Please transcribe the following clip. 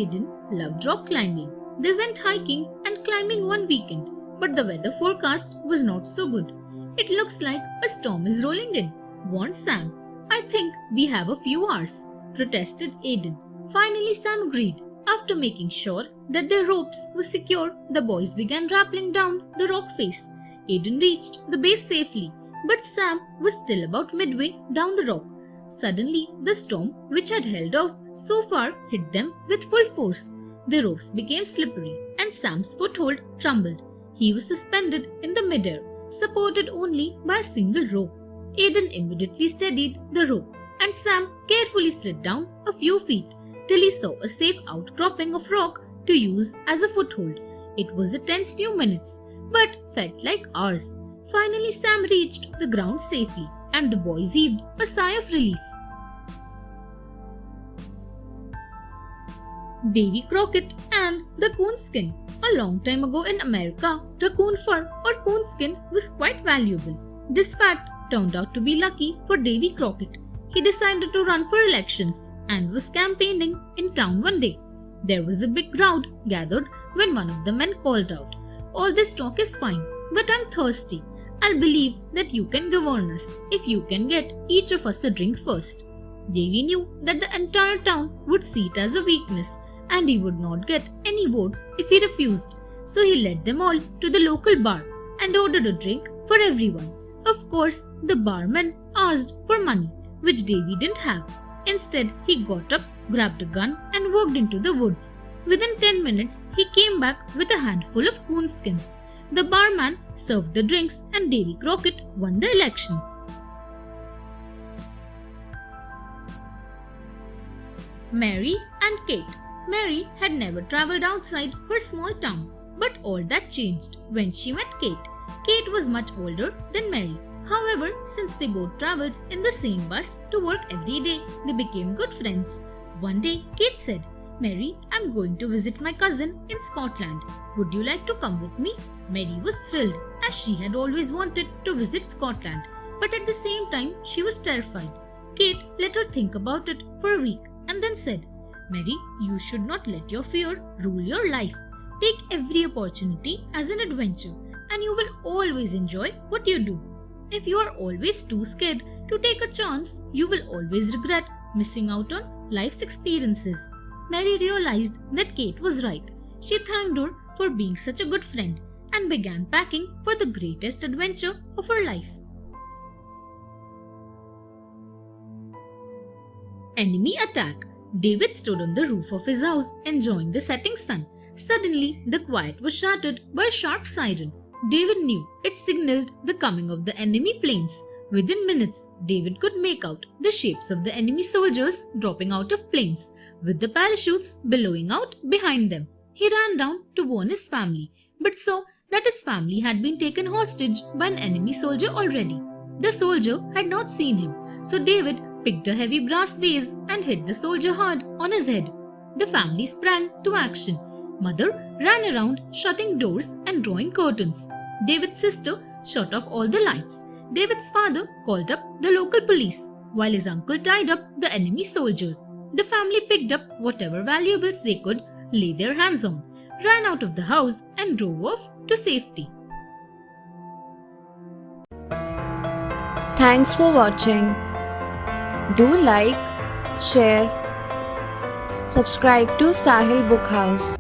Aiden loved rock climbing. They went hiking and climbing one weekend, but the weather forecast was not so good. It looks like a storm is rolling in, warned Sam. I think we have a few hours, protested Aiden. Finally, Sam agreed. After making sure that their ropes were secure, the boys began rappelling down the rock face. Aiden reached the base safely, but Sam was still about midway down the rock. Suddenly, the storm, which had held off so far, hit them with full force. The ropes became slippery and Sam's foothold crumbled. He was suspended in the midair, supported only by a single rope. Aiden immediately steadied the rope and Sam carefully slid down a few feet till he saw a safe outcropping of rock to use as a foothold. It was a tense few minutes, but felt like hours. Finally, Sam reached the ground safely and the boys heaved a sigh of relief. Davy Crockett and the coonskin. A long time ago in America, raccoon fur or coonskin was quite valuable. This fact turned out to be lucky for Davy Crockett. He decided to run for elections and was campaigning in town one day. There was a big crowd gathered when one of the men called out, "All this talk is fine, but I'm thirsty. I'll believe that you can govern us if you can get each of us a drink first." Davy knew that the entire town would see it as a weakness and he would not get any votes if he refused. So he led them all to the local bar and ordered a drink for everyone. Of course, the barman asked for money, which Davy didn't have. Instead, he got up, grabbed a gun and walked into the woods. Within 10 minutes, he came back with a handful of coonskins. The barman served the drinks and Davy Crockett won the elections. Mary and Kate. Mary had never travelled outside her small town, but all that changed when she met Kate. Kate was much older than Mary. However, since they both travelled in the same bus to work every day, they became good friends. One day, Kate said, "Mary, I'm going to visit my cousin in Scotland. Would you like to come with me?" Mary was thrilled as she had always wanted to visit Scotland, but at the same time, she was terrified. Kate let her think about it for a week and then said, "Mary, you should not let your fear rule your life. Take every opportunity as an adventure and you will always enjoy what you do. If you are always too scared to take a chance, you will always regret missing out on life's experiences." Mary realized that Kate was right. She thanked her for being such a good friend and began packing for the greatest adventure of her life. Enemy attack. David stood on the roof of his house enjoying the setting sun. Suddenly, the quiet was shattered by a sharp siren. David knew it signaled the coming of the enemy planes. Within minutes, David could make out the shapes of the enemy soldiers dropping out of planes, with the parachutes billowing out behind them. He ran down to warn his family, but saw that his family had been taken hostage by an enemy soldier already. The soldier had not seen him, so David picked a heavy brass vase and hit the soldier hard on his head. The family sprang to action. Mother ran around shutting doors and drawing curtains. David's sister shut off all the lights. David's father called up the local police, while his uncle tied up the enemy soldier. The family picked up whatever valuables they could lay their hands on, ran out of the house and drove off to safety. Thanks for watching. Do like, share, subscribe to Sahil Book House.